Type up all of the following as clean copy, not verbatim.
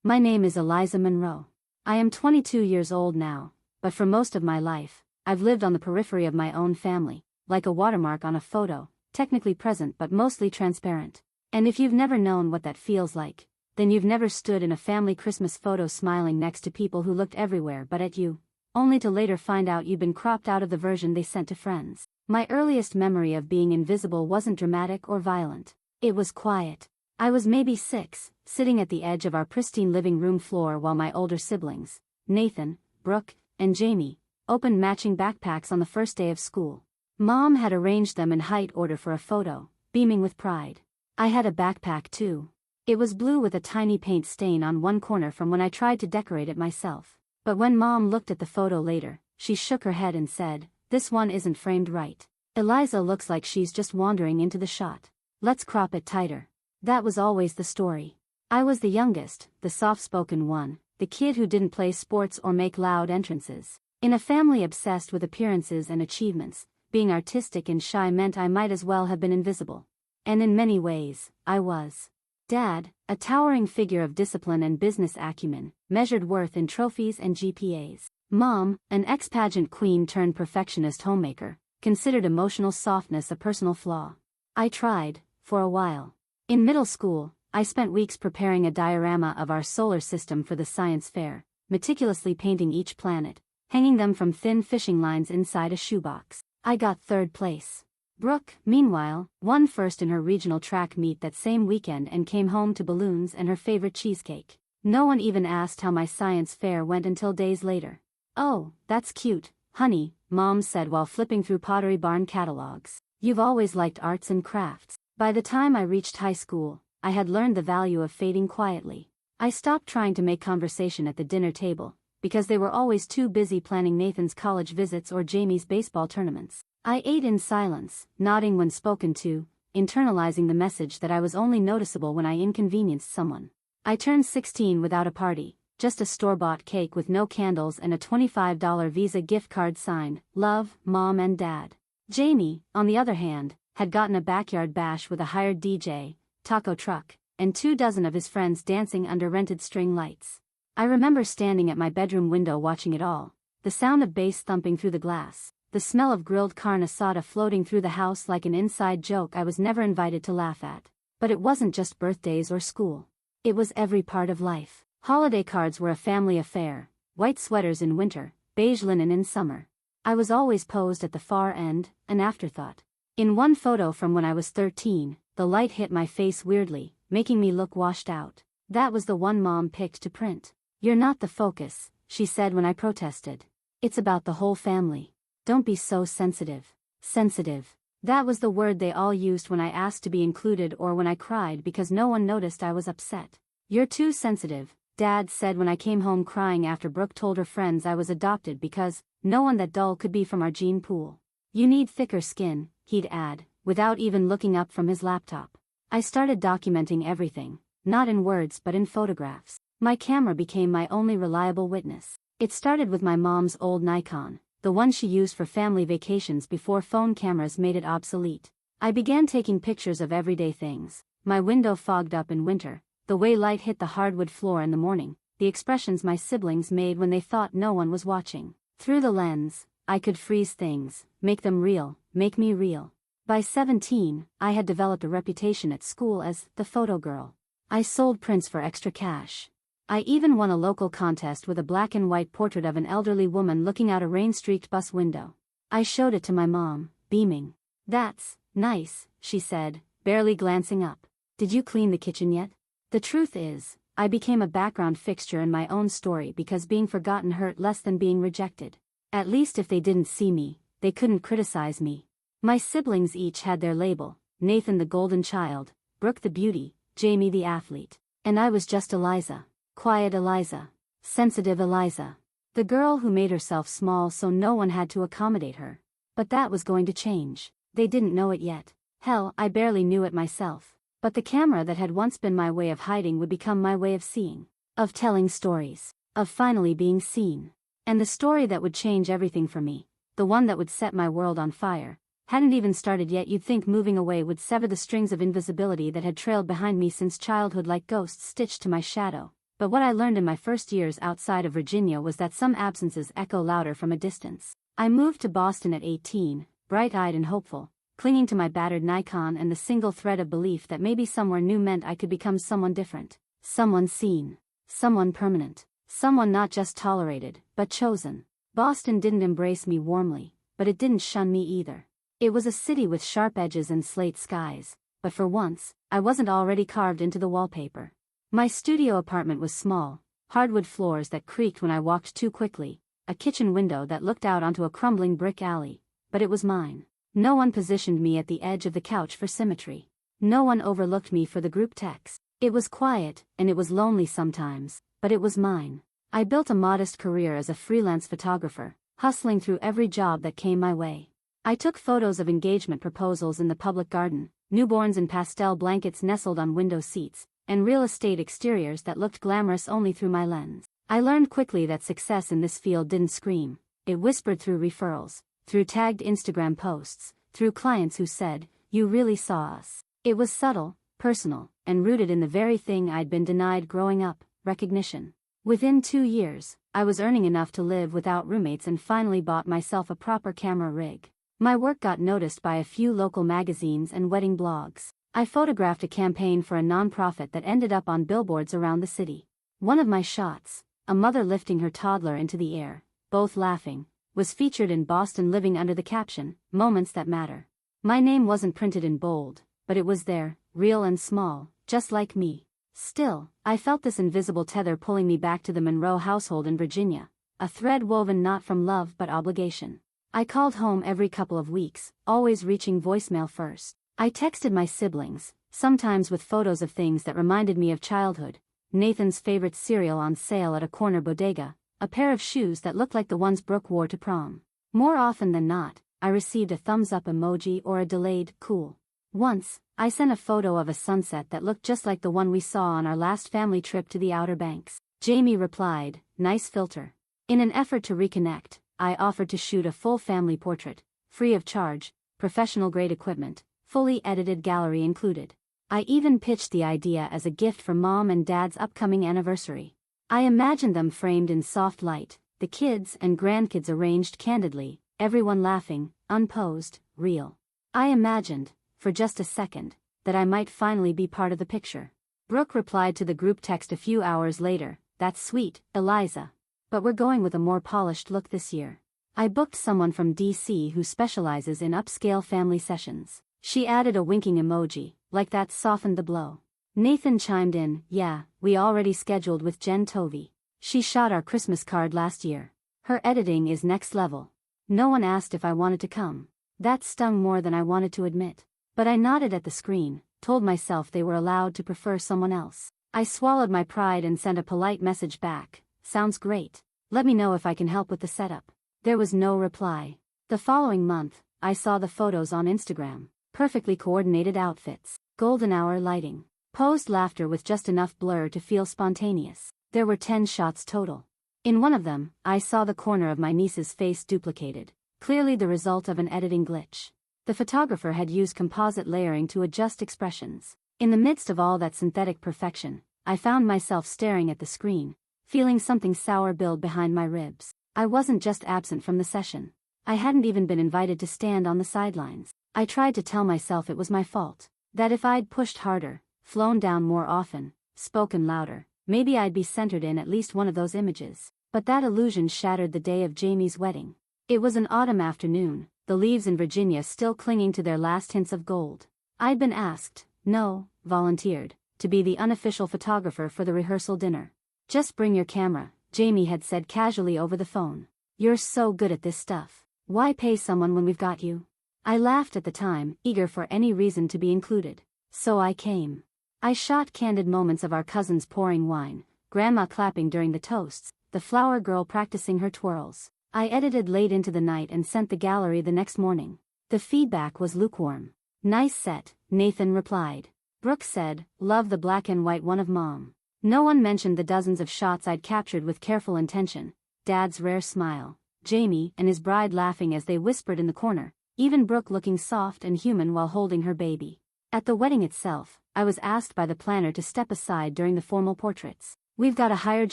My name is Eliza Monroe. I am 22 years old now, but for most of my life, I've lived on the periphery of my own family, like a watermark on a photo, technically present but mostly transparent. And if you've never known what that feels like, then you've never stood in a family Christmas photo smiling next to people who looked everywhere but at you, only to later find out you'd been cropped out of the version they sent to friends. My earliest memory of being invisible wasn't dramatic or violent. It was quiet. I was maybe 6, sitting at the edge of our pristine living room floor while my older siblings, Nathan, Brooke, and Jamie, opened matching backpacks on the first day of school. Mom had arranged them in height order for a photo, beaming with pride. I had a backpack too. It was blue with a tiny paint stain on one corner from when I tried to decorate it myself. But when Mom looked at the photo later, she shook her head and said, "This one isn't framed right. Eliza looks like she's just wandering into the shot. Let's crop it tighter." That was always the story. I was the youngest, the soft-spoken one, the kid who didn't play sports or make loud entrances. In a family obsessed with appearances and achievements, being artistic and shy meant I might as well have been invisible. And in many ways, I was. Dad, a towering figure of discipline and business acumen, measured worth in trophies and GPAs. Mom, an ex-pageant queen turned perfectionist homemaker, considered emotional softness a personal flaw. I tried, for a while. In middle school, I spent weeks preparing a diorama of our solar system for the science fair, meticulously painting each planet, hanging them from thin fishing lines inside a shoebox. I got 3rd place. Brooke, meanwhile, won first in her regional track meet that same weekend and came home to balloons and her favorite cheesecake. No one even asked how my science fair went until days later. "Oh, that's cute, honey," Mom said while flipping through Pottery Barn catalogs. "You've always liked arts and crafts." By the time I reached high school, I had learned the value of fading quietly. I stopped trying to make conversation at the dinner table, because they were always too busy planning Nathan's college visits or Jamie's baseball tournaments. I ate in silence, nodding when spoken to, internalizing the message that I was only noticeable when I inconvenienced someone. I turned 16 without a party, just a store-bought cake with no candles and a $25 Visa gift card signed, "Love, Mom and Dad." Jamie, on the other hand, had gotten a backyard bash with a hired DJ, taco truck, and 24 of his friends dancing under rented string lights. I remember standing at my bedroom window watching it all, the sound of bass thumping through the glass, the smell of grilled carne asada floating through the house like an inside joke I was never invited to laugh at. But it wasn't just birthdays or school. It was every part of life. Holiday cards were a family affair, white sweaters in winter, beige linen in summer. I was always posed at the far end, an afterthought. In one photo from when I was 13, the light hit my face weirdly, making me look washed out. That was the one Mom picked to print. "You're not the focus," she said when I protested. "It's about the whole family. Don't be so sensitive." Sensitive. That was the word they all used when I asked to be included or when I cried because no one noticed I was upset. "You're too sensitive," Dad said when I came home crying after Brooke told her friends I was adopted because no one that dull could be from our gene pool. "You need thicker skin," he'd add, without even looking up from his laptop. I started documenting everything, not in words but in photographs. My camera became my only reliable witness. It started with my mom's old Nikon, the one she used for family vacations before phone cameras made it obsolete. I began taking pictures of everyday things, my window fogged up in winter, the way light hit the hardwood floor in the morning, the expressions my siblings made when they thought no one was watching. Through the lens, I could freeze things, make them real, make me real. By 17, I had developed a reputation at school as the photo girl. I sold prints for extra cash. I even won a local contest with a black and white portrait of an elderly woman looking out a rain-streaked bus window. I showed it to my mom, beaming. "That's nice," she said, barely glancing up. "Did you clean the kitchen yet?" The truth is, I became a background fixture in my own story because being forgotten hurt less than being rejected. At least if they didn't see me, they couldn't criticize me. My siblings each had their label: Nathan the golden child, Brooke the beauty, Jamie the athlete. And I was just Eliza. Quiet Eliza. Sensitive Eliza. The girl who made herself small so no one had to accommodate her. But that was going to change. They didn't know it yet. Hell, I barely knew it myself. But the camera that had once been my way of hiding would become my way of seeing. Of telling stories. Of finally being seen. And the story that would change everything for me, the one that would set my world on fire, hadn't even started yet. You'd think moving away would sever the strings of invisibility that had trailed behind me since childhood like ghosts stitched to my shadow. But what I learned in my first years outside of Virginia was that some absences echo louder from a distance. I moved to Boston at 18, bright-eyed and hopeful, clinging to my battered Nikon and the single thread of belief that maybe somewhere new meant I could become someone different, someone seen, someone permanent, someone not just tolerated, but chosen. Boston didn't embrace me warmly, but it didn't shun me either. It was a city with sharp edges and slate skies, but for once, I wasn't already carved into the wallpaper. My studio apartment was small, hardwood floors that creaked when I walked too quickly, a kitchen window that looked out onto a crumbling brick alley, but it was mine. No one positioned me at the edge of the couch for symmetry. No one overlooked me for the group text. It was quiet, and it was lonely sometimes, but it was mine. I built a modest career as a freelance photographer, hustling through every job that came my way. I took photos of engagement proposals in the public garden, newborns in pastel blankets nestled on window seats, and real estate exteriors that looked glamorous only through my lens. I learned quickly that success in this field didn't scream, it whispered through referrals, through tagged Instagram posts, through clients who said, "You really saw us." It was subtle, personal, and rooted in the very thing I'd been denied growing up, recognition. Within 2 years, I was earning enough to live without roommates and finally bought myself a proper camera rig. My work got noticed by a few local magazines and wedding blogs. I photographed a campaign for a nonprofit that ended up on billboards around the city. One of my shots, a mother lifting her toddler into the air, both laughing, was featured in Boston Living under the caption, "Moments That Matter." My name wasn't printed in bold, but it was there, real and small, just like me. Still, I felt this invisible tether pulling me back to the Monroe household in Virginia, a thread woven not from love but obligation. I called home every couple of weeks, always reaching voicemail first. I texted my siblings, sometimes with photos of things that reminded me of childhood, Nathan's favorite cereal on sale at a corner bodega, a pair of shoes that looked like the ones Brooke wore to prom. More often than not, I received a thumbs-up emoji or a delayed, "cool." Once, I sent a photo of a sunset that looked just like the one we saw on our last family trip to the Outer Banks. Jamie replied, "Nice filter." In an effort to reconnect, I offered to shoot a full family portrait, free of charge, professional-grade equipment, fully edited gallery included. I even pitched the idea as a gift for Mom and Dad's upcoming anniversary. I imagined them framed in soft light, the kids and grandkids arranged candidly, everyone laughing, unposed, real. I imagined, for just a second, that I might finally be part of the picture. Brooke replied to the group text a few hours later, "That's sweet, Eliza. But we're going with a more polished look this year." I booked someone from DC who specializes in upscale family sessions. She added a winking emoji, like that softened the blow. Nathan chimed in, "Yeah, we already scheduled with Jen Tovey. She shot our Christmas card last year. Her editing is next level." No one asked if I wanted to come. That stung more than I wanted to admit. But I nodded at the screen, told myself they were allowed to prefer someone else. I swallowed my pride and sent a polite message back, "Sounds great. Let me know if I can help with the setup." There was no reply. The following month, I saw the photos on Instagram. Perfectly coordinated outfits, golden hour lighting, posed laughter with just enough blur to feel spontaneous. There were 10 shots total. In one of them, I saw the corner of my niece's face duplicated, clearly the result of an editing glitch. The photographer had used composite layering to adjust expressions. In the midst of all that synthetic perfection, I found myself staring at the screen, feeling something sour build behind my ribs. I wasn't just absent from the session. I hadn't even been invited to stand on the sidelines. I tried to tell myself it was my fault, that if I'd pushed harder, flown down more often, spoken louder, maybe I'd be centered in at least one of those images. But that illusion shattered the day of Jamie's wedding. It was an autumn afternoon, the leaves in Virginia still clinging to their last hints of gold. I'd been asked, no, volunteered, to be the unofficial photographer for the rehearsal dinner. "Just bring your camera," Jamie had said casually over the phone. "You're so good at this stuff. Why pay someone when we've got you?" I laughed at the time, eager for any reason to be included. So I came. I shot candid moments of our cousins pouring wine, Grandma clapping during the toasts, the flower girl practicing her twirls. I edited late into the night and sent the gallery the next morning. The feedback was lukewarm. "Nice set," Nathan replied. Brooke said, "Love the black and white one of Mom." No one mentioned the dozens of shots I'd captured with careful intention, Dad's rare smile, Jamie and his bride laughing as they whispered in the corner, even Brooke looking soft and human while holding her baby. At the wedding itself, I was asked by the planner to step aside during the formal portraits. "We've got a hired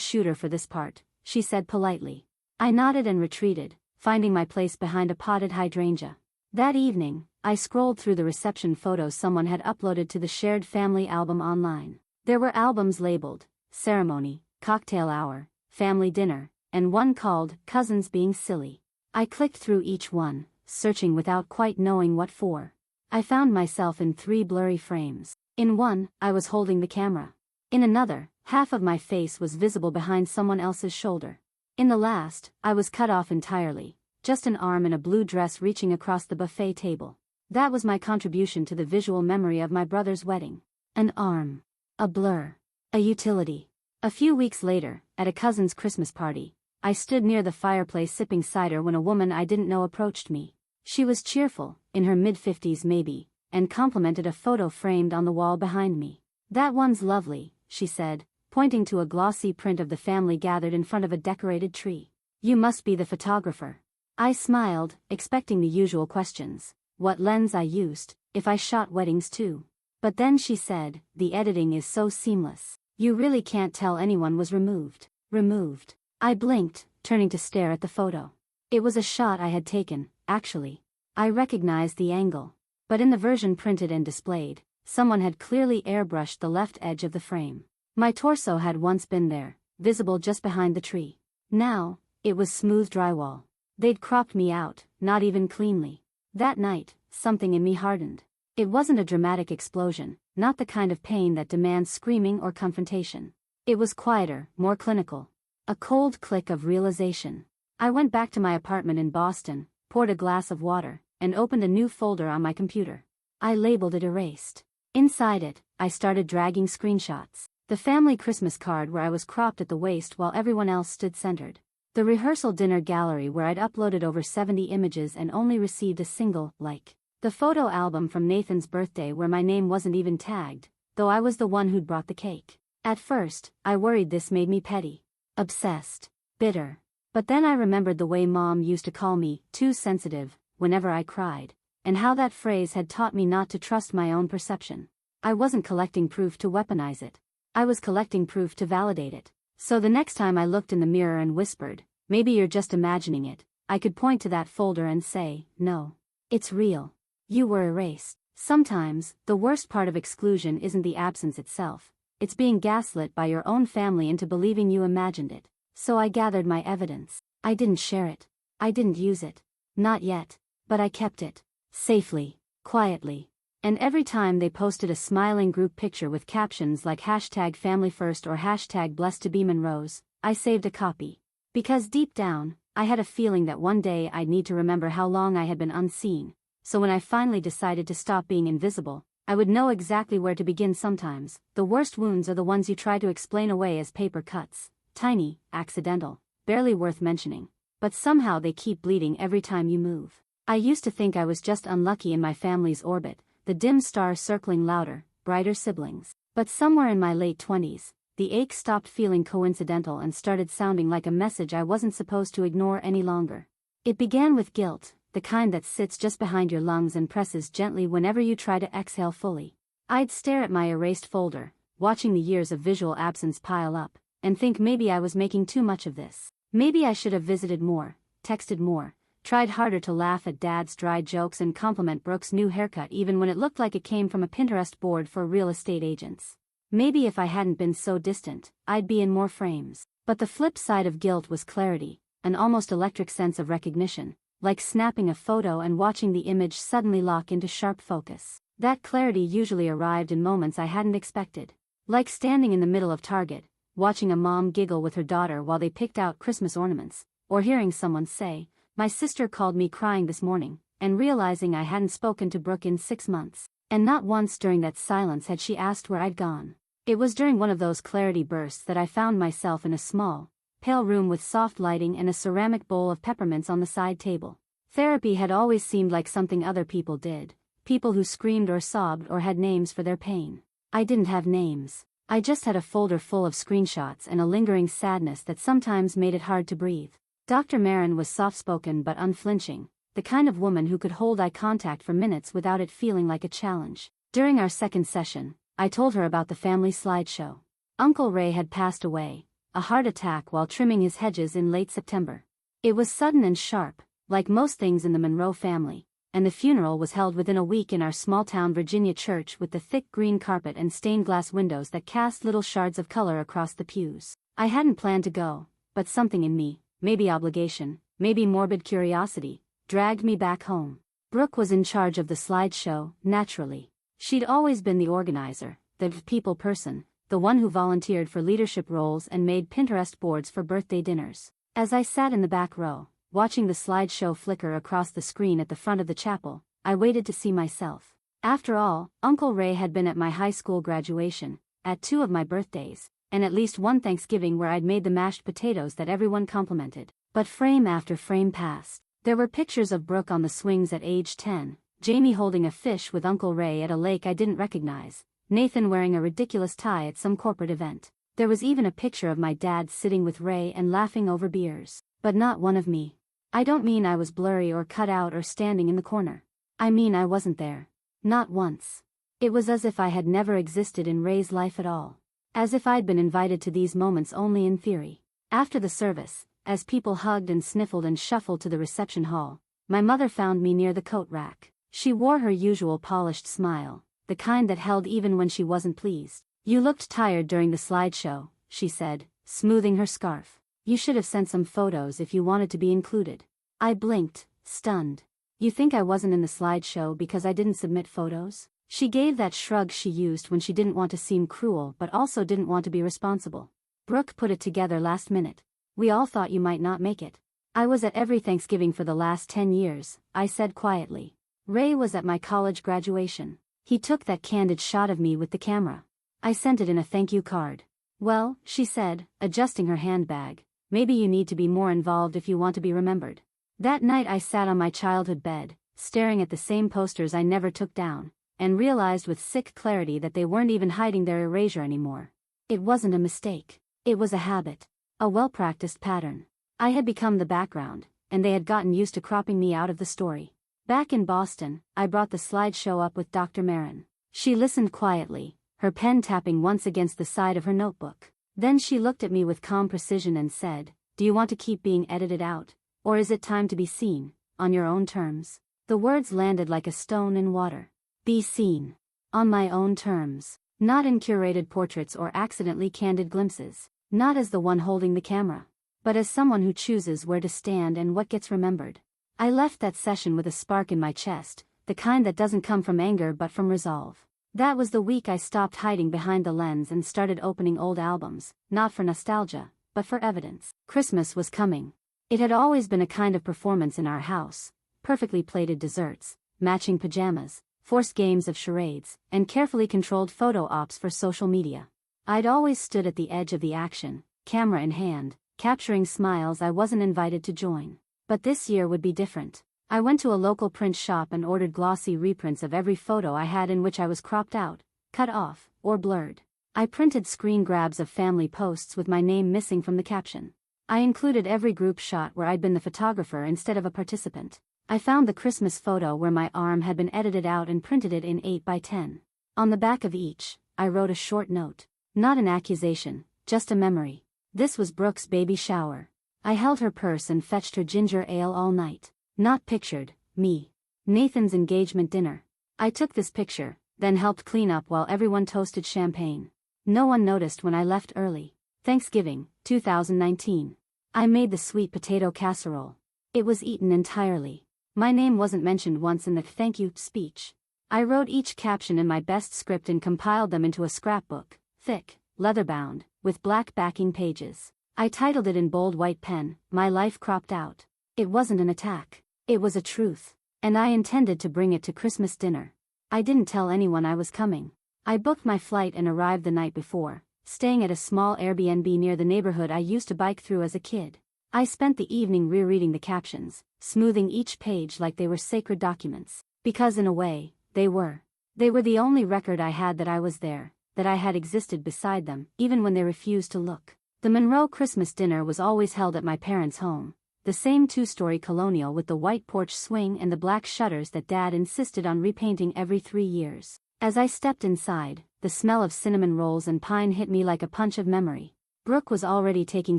shooter for this part," she said politely. I nodded and retreated, finding my place behind a potted hydrangea. That evening, I scrolled through the reception photos someone had uploaded to the shared family album online. There were albums labeled ceremony, cocktail hour, family dinner, and one called cousins being silly. I clicked through each one, searching without quite knowing what for. I found myself in 3 blurry frames. In one, I was holding the camera. In another, half of my face was visible behind someone else's shoulder. In the last, I was cut off entirely, just an arm in a blue dress reaching across the buffet table. That was my contribution to the visual memory of my brother's wedding. An arm. A blur. A utility. A few weeks later, at a cousin's Christmas party, I stood near the fireplace sipping cider when a woman I didn't know approached me. She was cheerful, in her mid-50s maybe, and complimented a photo framed on the wall behind me. "That one's lovely," she said, pointing to a glossy print of the family gathered in front of a decorated tree. "You must be the photographer." I smiled, expecting the usual questions. What lens I used, if I shot weddings too. But then she said, "The editing is so seamless. You really can't tell anyone was removed." Removed. I blinked, turning to stare at the photo. It was a shot I had taken, actually. I recognized the angle. But in the version printed and displayed, someone had clearly airbrushed the left edge of the frame. My torso had once been there, visible just behind the tree. Now, it was smooth drywall. They'd cropped me out, not even cleanly. That night, something in me hardened. It wasn't a dramatic explosion, not the kind of pain that demands screaming or confrontation. It was quieter, more clinical. A cold click of realization. I went back to my apartment in Boston, poured a glass of water, and opened a new folder on my computer. I labeled it Erased. Inside it, I started dragging screenshots. The family Christmas card where I was cropped at the waist while everyone else stood centered. The rehearsal dinner gallery where I'd uploaded over 70 images and only received a single like. The photo album from Nathan's birthday where my name wasn't even tagged, though I was the one who'd brought the cake. At first, I worried this made me petty, obsessed, bitter. But then I remembered the way Mom used to call me too sensitive whenever I cried, and how that phrase had taught me not to trust my own perception. I wasn't collecting proof to weaponize it. I was collecting proof to validate it. So the next time I looked in the mirror and whispered, "Maybe you're just imagining it," I could point to that folder and say, "No. It's real. You were erased." Sometimes, the worst part of exclusion isn't the absence itself. It's being gaslit by your own family into believing you imagined it. So I gathered my evidence. I didn't share it. I didn't use it. Not yet. But I kept it. Safely. Quietly. And every time they posted a smiling group picture with captions like #FamilyFirst or #BlessedToBeMonroes, I saved a copy. Because deep down, I had a feeling that one day I'd need to remember how long I had been unseen. So when I finally decided to stop being invisible, I would know exactly where to begin. Sometimes, the worst wounds are the ones you try to explain away as paper cuts. Tiny, accidental, barely worth mentioning. But somehow they keep bleeding every time you move. I used to think I was just unlucky in my family's orbit, the dim stars circling louder, brighter siblings. But somewhere in my late 20s, the ache stopped feeling coincidental and started sounding like a message I wasn't supposed to ignore any longer. It began with guilt, the kind that sits just behind your lungs and presses gently whenever you try to exhale fully. I'd stare at my erased folder, watching the years of visual absence pile up, and think maybe I was making too much of this. Maybe I should have visited more, texted more, tried harder to laugh at Dad's dry jokes and compliment Brooke's new haircut even when it looked like it came from a Pinterest board for real estate agents. Maybe if I hadn't been so distant, I'd be in more frames. But the flip side of guilt was clarity, an almost electric sense of recognition, like snapping a photo and watching the image suddenly lock into sharp focus. That clarity usually arrived in moments I hadn't expected. Like standing in the middle of Target, watching a mom giggle with her daughter while they picked out Christmas ornaments, or hearing someone say, "My sister called me crying this morning," and realizing I hadn't spoken to Brooke in 6 months. And not once during that silence had she asked where I'd gone. It was during one of those clarity bursts that I found myself in a small, pale room with soft lighting and a ceramic bowl of peppermints on the side table. Therapy had always seemed like something other people did, people who screamed or sobbed or had names for their pain. I didn't have names. I just had a folder full of screenshots and a lingering sadness that sometimes made it hard to breathe. Dr. Marin was soft-spoken but unflinching, the kind of woman who could hold eye contact for minutes without it feeling like a challenge. During our second session, I told her about the family slideshow. Uncle Ray had passed away, a heart attack while trimming his hedges in late September. It was sudden and sharp, like most things in the Monroe family, and the funeral was held within a week in our small-town Virginia church with the thick green carpet and stained glass windows that cast little shards of color across the pews. I hadn't planned to go, but something in me, maybe obligation, maybe morbid curiosity, dragged me back home. Brooke was in charge of the slideshow, naturally. She'd always been the organizer, the people person, the one who volunteered for leadership roles and made Pinterest boards for birthday dinners. As I sat in the back row, watching the slideshow flicker across the screen at the front of the chapel, I waited to see myself. After all, Uncle Ray had been at my high school graduation, at 2 of my birthdays, and at least one Thanksgiving where I'd made the mashed potatoes that everyone complimented. But frame after frame passed. There were pictures of Brooke on the swings at age 10, Jamie holding a fish with Uncle Ray at a lake I didn't recognize, Nathan wearing a ridiculous tie at some corporate event. There was even a picture of my dad sitting with Ray and laughing over beers. But not one of me. I don't mean I was blurry or cut out or standing in the corner. I mean I wasn't there. Not once. It was as if I had never existed in Ray's life at all. As if I'd been invited to these moments only in theory. After the service, as people hugged and sniffled and shuffled to the reception hall, my mother found me near the coat rack. She wore her usual polished smile, the kind that held even when she wasn't pleased. "You looked tired during the slideshow," she said, smoothing her scarf. "You should have sent some photos if you wanted to be included." I blinked, stunned. "You think I wasn't in the slideshow because I didn't submit photos?" She gave that shrug she used when she didn't want to seem cruel but also didn't want to be responsible. "Brooke put it together last minute. We all thought you might not make it." "I was at every Thanksgiving for the last 10 years, I said quietly. "Ray was at my college graduation. He took that candid shot of me with the camera. I sent it in a thank you card." "Well," she said, adjusting her handbag, "maybe you need to be more involved if you want to be remembered." That night I sat on my childhood bed, staring at the same posters I never took down, and realized with sick clarity that they weren't even hiding their erasure anymore. It wasn't a mistake. It was a habit. A well-practiced pattern. I had become the background, and they had gotten used to cropping me out of the story. Back in Boston, I brought the slideshow up with Dr. Marin. She listened quietly, her pen tapping once against the side of her notebook. Then she looked at me with calm precision and said, "Do you want to keep being edited out, or is it time to be seen, on your own terms?" The words landed like a stone in water. Be seen. On my own terms. Not in curated portraits or accidentally candid glimpses. Not as the one holding the camera. But as someone who chooses where to stand and what gets remembered. I left that session with a spark in my chest, the kind that doesn't come from anger but from resolve. That was the week I stopped hiding behind the lens and started opening old albums, not for nostalgia, but for evidence. Christmas was coming. It had always been a kind of performance in our house, perfectly plated desserts, matching pajamas, forced games of charades, and carefully controlled photo ops for social media. I'd always stood at the edge of the action, camera in hand, capturing smiles I wasn't invited to join. But this year would be different. I went to a local print shop and ordered glossy reprints of every photo I had in which I was cropped out, cut off, or blurred. I printed screen grabs of family posts with my name missing from the caption. I included every group shot where I'd been the photographer instead of a participant. I found the Christmas photo where my arm had been edited out and printed it in 8 by 10. On the back of each, I wrote a short note. Not an accusation, just a memory. This was Brooke's baby shower. I held her purse and fetched her ginger ale all night. Not pictured, me. Nathan's engagement dinner. I took this picture, then helped clean up while everyone toasted champagne. No one noticed when I left early. Thanksgiving, 2019. I made the sweet potato casserole. It was eaten entirely. My name wasn't mentioned once in the thank you speech. I wrote each caption in my best script and compiled them into a scrapbook, thick, leather-bound, with black backing pages. I titled it in bold white pen, "My Life Cropped Out." It wasn't an attack. It was a truth. And I intended to bring it to Christmas dinner. I didn't tell anyone I was coming. I booked my flight and arrived the night before, staying at a small Airbnb near the neighborhood I used to bike through as a kid. I spent the evening rereading the captions, smoothing each page like they were sacred documents. Because in a way, they were. They were the only record I had that I was there, that I had existed beside them, even when they refused to look. The Monroe Christmas dinner was always held at my parents' home. The same 2-story colonial with the white porch swing and the black shutters that Dad insisted on repainting every 3 years. As I stepped inside, the smell of cinnamon rolls and pine hit me like a punch of memory. Brooke was already taking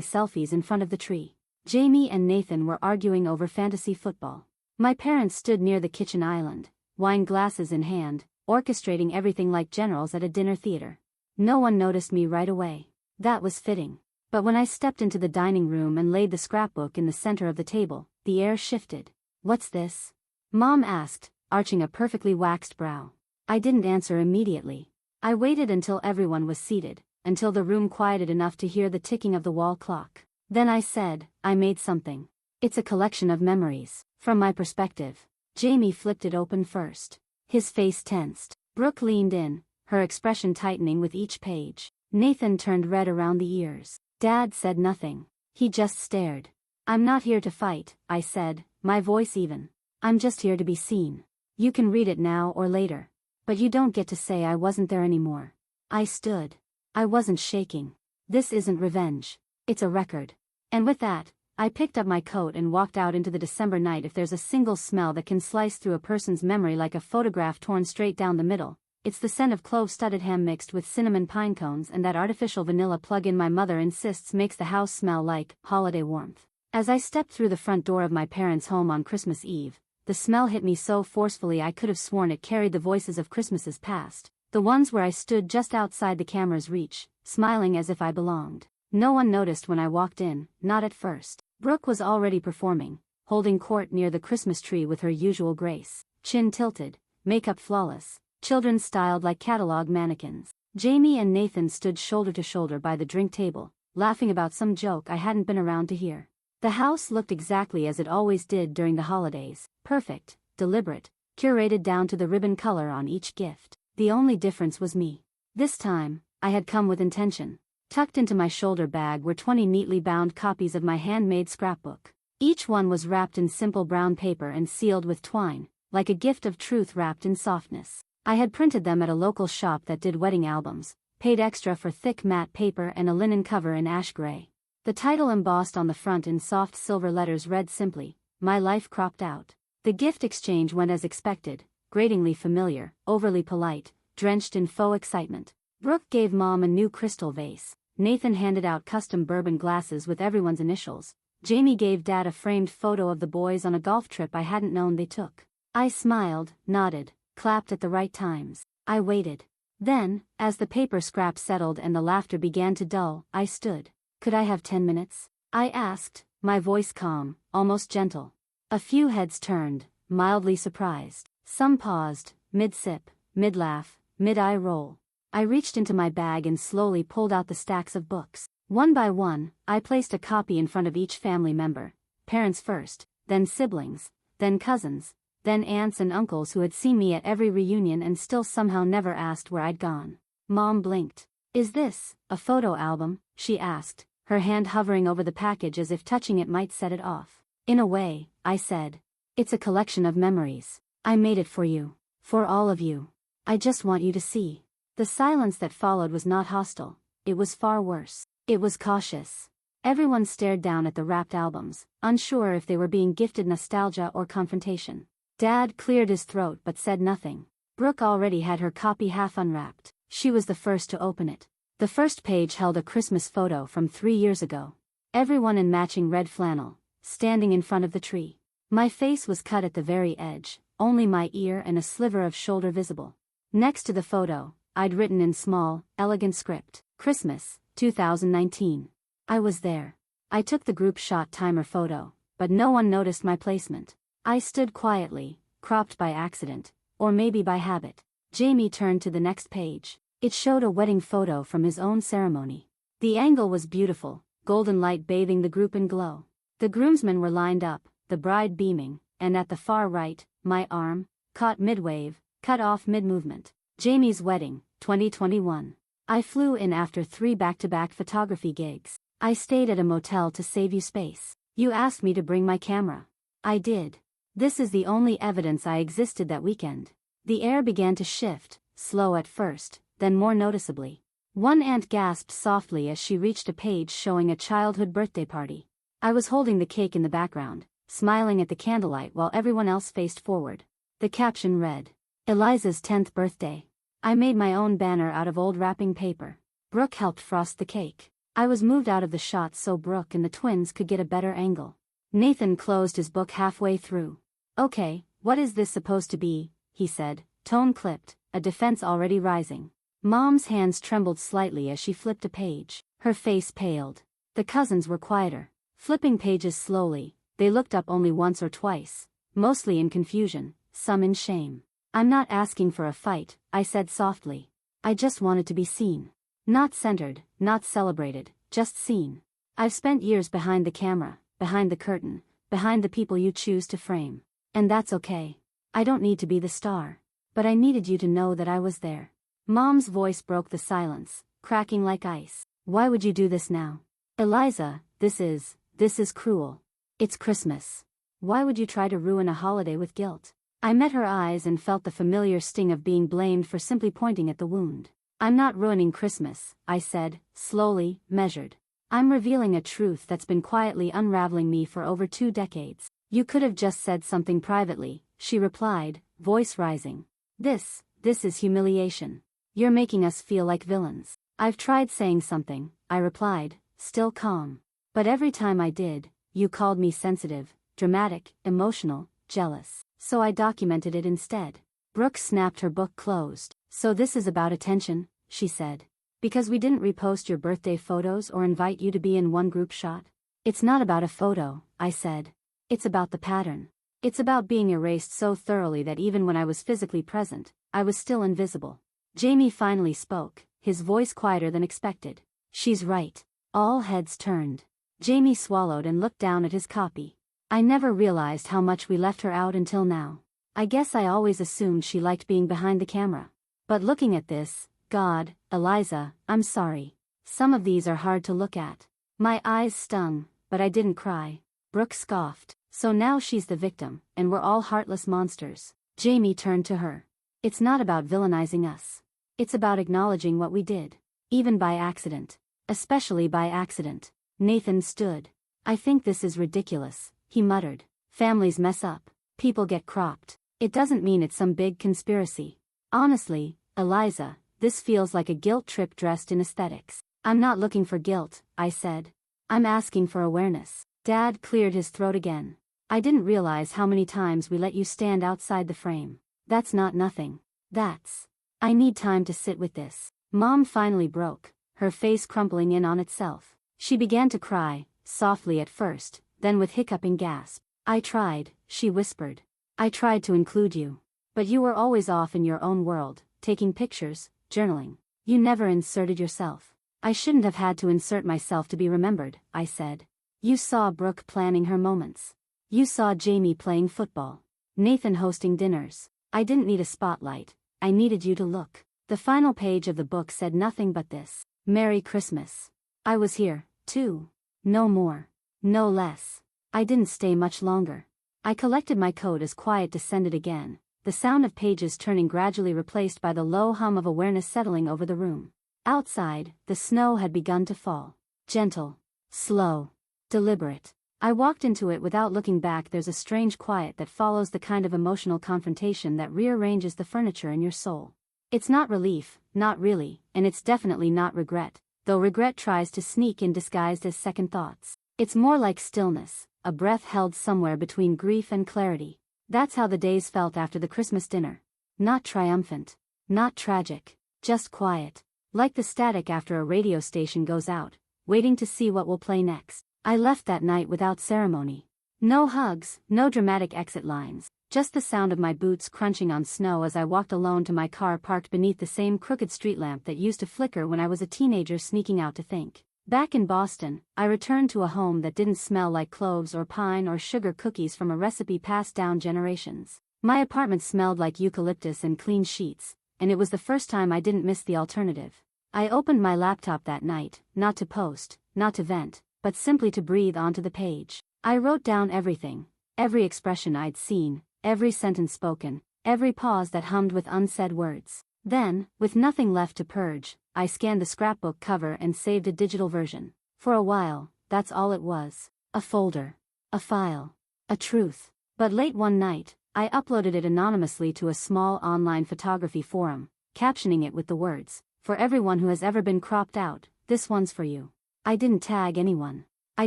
selfies in front of the tree. Jamie and Nathan were arguing over fantasy football. My parents stood near the kitchen island, wine glasses in hand, orchestrating everything like generals at a dinner theater. No one noticed me right away. That was fitting. But when I stepped into the dining room and laid the scrapbook in the center of the table, the air shifted. "What's this?" Mom asked, arching a perfectly waxed brow. I didn't answer immediately. I waited until everyone was seated, until the room quieted enough to hear the ticking of the wall clock. Then I said, "I made something. It's a collection of memories, from my perspective." Jamie flipped it open first. His face tensed. Brooke leaned in, her expression tightening with each page. Nathan turned red around the ears. Dad said nothing. He just stared. "I'm not here to fight," I said, my voice even. "I'm just here to be seen. You can read it now or later. But you don't get to say I wasn't there anymore." I stood. I wasn't shaking. This isn't revenge. It's a record. And with that, I picked up my coat and walked out into the December night. If there's a single smell that can slice through a person's memory like a photograph torn straight down the middle, it's the scent of clove-studded ham mixed with cinnamon pine cones and that artificial vanilla plug-in my mother insists makes the house smell like holiday warmth. As I stepped through the front door of my parents' home on Christmas Eve, the smell hit me so forcefully I could have sworn it carried the voices of Christmases past, the ones where I stood just outside the camera's reach, smiling as if I belonged. No one noticed when I walked in, not at first. Brooke was already performing, holding court near the Christmas tree with her usual grace, chin tilted, makeup flawless, children styled like catalog mannequins. Jamie and Nathan stood shoulder to shoulder by the drink table, laughing about some joke I hadn't been around to hear. The house looked exactly as it always did during the holidays, perfect, deliberate, curated down to the ribbon color on each gift. The only difference was me. This time, I had come with intention. Tucked into my shoulder bag were 20 neatly bound copies of my handmade scrapbook. Each one was wrapped in simple brown paper and sealed with twine, like a gift of truth wrapped in softness. I had printed them at a local shop that did wedding albums, paid extra for thick matte paper and a linen cover in ash gray. The title embossed on the front in soft silver letters read simply, "My Life Cropped Out." The gift exchange went as expected, gratingly familiar, overly polite, drenched in faux excitement. Brooke gave Mom a new crystal vase. Nathan handed out custom bourbon glasses with everyone's initials. Jamie gave Dad a framed photo of the boys on a golf trip I hadn't known they took. I smiled, nodded, clapped at the right times. I waited. Then, as the paper scraps settled and the laughter began to dull, I stood. "Could I have 10 minutes? I asked, my voice calm, almost gentle. A few heads turned, mildly surprised. Some paused, mid-sip, mid-laugh, mid-eye roll. I reached into my bag and slowly pulled out the stacks of books. One by one, I placed a copy in front of each family member, parents first, then siblings, then cousins, then aunts and uncles who had seen me at every reunion and still somehow never asked where I'd gone. Mom blinked. "Is this a photo album?" she asked, her hand hovering over the package as if touching it might set it off. "In a way," I said. "It's a collection of memories. I made it for you. For all of you. I just want you to see." The silence that followed was not hostile, it was far worse. It was cautious. Everyone stared down at the wrapped albums, unsure if they were being gifted nostalgia or confrontation. Dad cleared his throat but said nothing. Brooke already had her copy half unwrapped. She was the first to open it. The first page held a Christmas photo from 3 years ago. Everyone in matching red flannel, standing in front of the tree. My face was cut at the very edge, only my ear and a sliver of shoulder visible. Next to the photo, I'd written in small, elegant script, "Christmas, 2019. I was there. I took the group shot timer photo, but no one noticed my placement. I stood quietly, cropped by accident, or maybe by habit. Jamie turned to the next page. It showed a wedding photo from his own ceremony. The angle was beautiful, golden light bathing the group in glow. The groomsmen were lined up, the bride beaming, and at the far right, my arm, caught mid-wave, cut off mid-movement. Jamie's wedding, 2021. I flew in after 3 back-to-back photography gigs. I stayed at a motel to save you space. You asked me to bring my camera. I did. This is the only evidence I existed that weekend. The air began to shift, slow at first, then more noticeably. One aunt gasped softly as she reached a page showing a childhood birthday party. I was holding the cake in the background, smiling at the candlelight while everyone else faced forward. The caption read, "Eliza's 10th birthday." I made my own banner out of old wrapping paper. Brooke helped frost the cake. I was moved out of the shot so Brooke and the twins could get a better angle. Nathan closed his book halfway through. Okay, what is this supposed to be, he said, tone clipped, a defense already rising. Mom's hands trembled slightly as she flipped a page. Her face paled. The cousins were quieter. Flipping pages slowly, they looked up only once or twice, mostly in confusion, some in shame. I'm not asking for a fight, I said softly. I just wanted to be seen. Not centered, not celebrated, just seen. I've spent years behind the camera, behind the curtain, behind the people you choose to frame. And that's okay. I don't need to be the star. But I needed you to know that I was there. Mom's voice broke the silence, cracking like ice. Why would you do this now? Eliza, this is cruel. It's Christmas. Why would you try to ruin a holiday with guilt? I met her eyes and felt the familiar sting of being blamed for simply pointing at the wound. I'm not ruining Christmas, I said, slowly, measured. I'm revealing a truth that's been quietly unraveling me for over 2 decades. You could have just said something privately, she replied, voice rising. This is humiliation. You're making us feel like villains. I've tried saying something, I replied, still calm. But every time I did, you called me sensitive, dramatic, emotional, jealous. So I documented it instead. Brooke snapped her book closed. So this is about attention, she said. Because we didn't repost your birthday photos or invite you to be in one group shot? It's not about a photo, I said. It's about the pattern. It's about being erased so thoroughly that even when I was physically present, I was still invisible. Jamie finally spoke, his voice quieter than expected. She's right. All heads turned. Jamie swallowed and looked down at his copy. I never realized how much we left her out until now. I guess I always assumed she liked being behind the camera. But looking at this, God, Eliza, I'm sorry. Some of these are hard to look at. My eyes stung, but I didn't cry. Brooke scoffed. So now she's the victim, and we're all heartless monsters. Jamie turned to her. It's not about villainizing us. It's about acknowledging what we did. Even by accident. Especially by accident. Nathan stood. I think this is ridiculous, he muttered. Families mess up. People get cropped. It doesn't mean it's some big conspiracy. Honestly, Eliza, this feels like a guilt trip dressed in aesthetics. I'm not looking for guilt, I said. I'm asking for awareness. Dad cleared his throat again. I didn't realize how many times we let you stand outside the frame. That's not nothing. I need time to sit with this. Mom finally broke, her face crumpling in on itself. She began to cry, softly at first, then with hiccuping gasp. I tried, she whispered. I tried to include you. But you were always off in your own world, taking pictures, journaling. You never inserted yourself. I shouldn't have had to insert myself to be remembered, I said. You saw Brooke planning her moments. You saw Jamie playing football. Nathan hosting dinners. I didn't need a spotlight. I needed you to look. The final page of the book said nothing but this. Merry Christmas. I was here, too. No more. No less. I didn't stay much longer. I collected my coat as quiet descended again, the sound of pages turning gradually replaced by the low hum of awareness settling over the room. Outside, the snow had begun to fall. Gentle. Slow. Deliberate. I walked into it without looking back. There's a strange quiet that follows the kind of emotional confrontation that rearranges the furniture in your soul. It's not relief, not really, and it's definitely not regret, though regret tries to sneak in disguised as second thoughts. It's more like stillness, a breath held somewhere between grief and clarity. That's how the days felt after the Christmas dinner. Not triumphant. Not tragic. Just quiet. Like the static after a radio station goes out, waiting to see what will play next. I left that night without ceremony. No hugs, no dramatic exit lines, just the sound of my boots crunching on snow as I walked alone to my car parked beneath the same crooked street lamp that used to flicker when I was a teenager sneaking out to think. Back in Boston, I returned to a home that didn't smell like cloves or pine or sugar cookies from a recipe passed down generations. My apartment smelled like eucalyptus and clean sheets, and it was the first time I didn't miss the alternative. I opened my laptop that night, not to post, not to vent, but simply to breathe onto the page. I wrote down everything, every expression I'd seen, every sentence spoken, every pause that hummed with unsaid words. Then, with nothing left to purge, I scanned the scrapbook cover and saved a digital version. For a while, that's all it was. A folder. A file. A truth. But late one night, I uploaded it anonymously to a small online photography forum, captioning it with the words, "For everyone who has ever been cropped out, this one's for you." I didn't tag anyone. I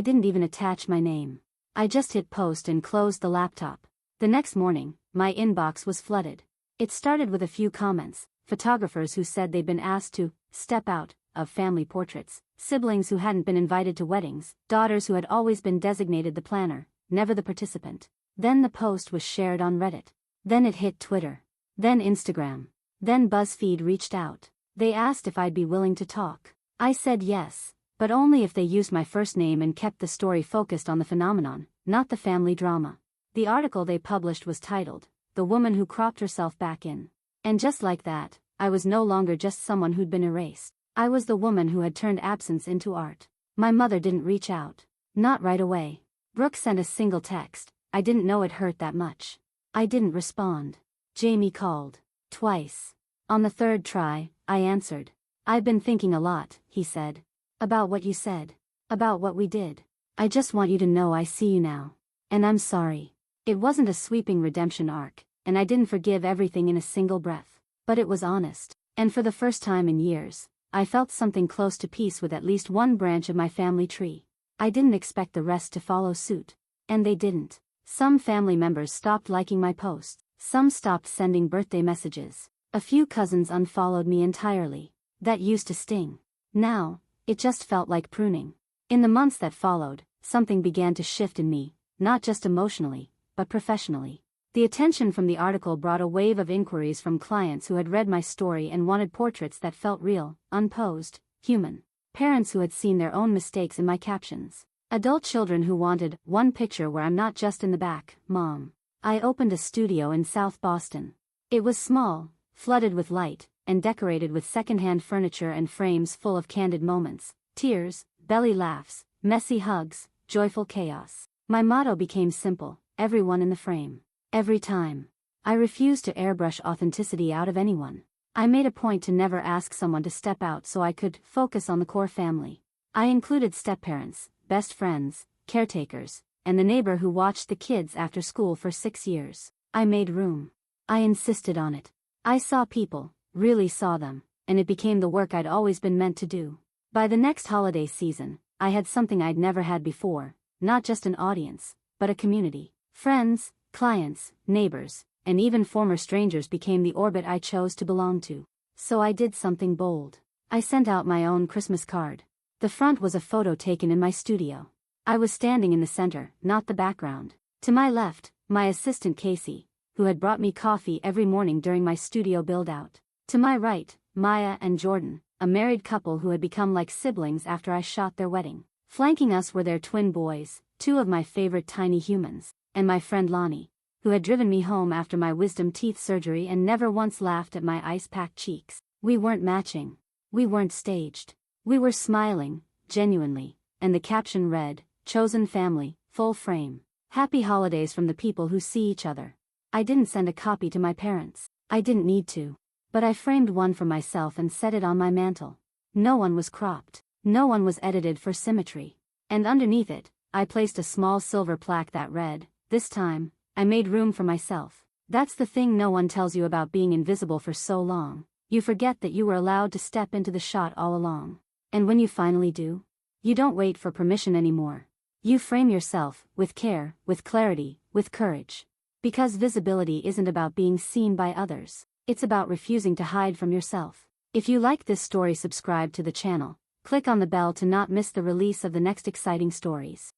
didn't even attach my name. I just hit post and closed the laptop. The next morning, my inbox was flooded. It started with a few comments, photographers who said they'd been asked to step out of family portraits, siblings who hadn't been invited to weddings, daughters who had always been designated the planner, never the participant. Then the post was shared on Reddit. Then it hit Twitter. Then Instagram. Then BuzzFeed reached out. They asked if I'd be willing to talk. I said yes, but only if they used my first name and kept the story focused on the phenomenon, not the family drama. The article they published was titled, "The Woman Who Cropped Herself Back In." And just like that, I was no longer just someone who'd been erased. I was the woman who had turned absence into art. My mother didn't reach out. Not right away. Brooke sent a single text. I didn't know it hurt that much. I didn't respond. Jamie called. Twice. On the third try, I answered. "I've been thinking a lot," he said. "About what you said. About what we did. I just want you to know I see you now. And I'm sorry." It wasn't a sweeping redemption arc, and I didn't forgive everything in a single breath. But it was honest. And for the first time in years, I felt something close to peace with at least one branch of my family tree. I didn't expect the rest to follow suit. And they didn't. Some family members stopped liking my posts. Some stopped sending birthday messages. A few cousins unfollowed me entirely. That used to sting. Now, it just felt like pruning. In the months that followed, something began to shift in me, not just emotionally, but professionally. The attention from the article brought a wave of inquiries from clients who had read my story and wanted portraits that felt real, unposed, human. Parents who had seen their own mistakes in my captions. Adult children who wanted one picture where I'm not just in the back, Mom. I opened a studio in South Boston. It was small, flooded with light, and decorated with secondhand furniture and frames full of candid moments, tears, belly laughs, messy hugs, joyful chaos. My motto became simple: everyone in the frame. Every time. I refused to airbrush authenticity out of anyone. I made a point to never ask someone to step out so I could focus on the core family. I included step-parents, best friends, caretakers, and the neighbor who watched the kids after school for 6 years. I made room. I insisted on it. I saw people, really saw them, and it became the work I'd always been meant to do. By the next holiday season, I had something I'd never had before, not just an audience, but a community. Friends, clients, neighbors, and even former strangers became the orbit I chose to belong to. So I did something bold. I sent out my own Christmas card. The front was a photo taken in my studio. I was standing in the center, not the background. To my left, my assistant Casey, who had brought me coffee every morning during my studio build-out. To my right, Maya and Jordan, a married couple who had become like siblings after I shot their wedding. Flanking us were their twin boys, 2 of my favorite tiny humans, and my friend Lonnie, who had driven me home after my wisdom teeth surgery and never once laughed at my ice-packed cheeks. We weren't matching. We weren't staged. We were smiling, genuinely, and the caption read, "Chosen family, full frame. Happy holidays from the people who see each other." I didn't send a copy to my parents. I didn't need to. But I framed one for myself and set it on my mantle. No one was cropped. No one was edited for symmetry. And underneath it, I placed a small silver plaque that read, "This time, I made room for myself." That's the thing no one tells you about being invisible for so long. You forget that you were allowed to step into the shot all along. And when you finally do, you don't wait for permission anymore. You frame yourself, with care, with clarity, with courage. Because visibility isn't about being seen by others. It's about refusing to hide from yourself. If you like this story, subscribe to the channel. Click on the bell to not miss the release of the next exciting stories.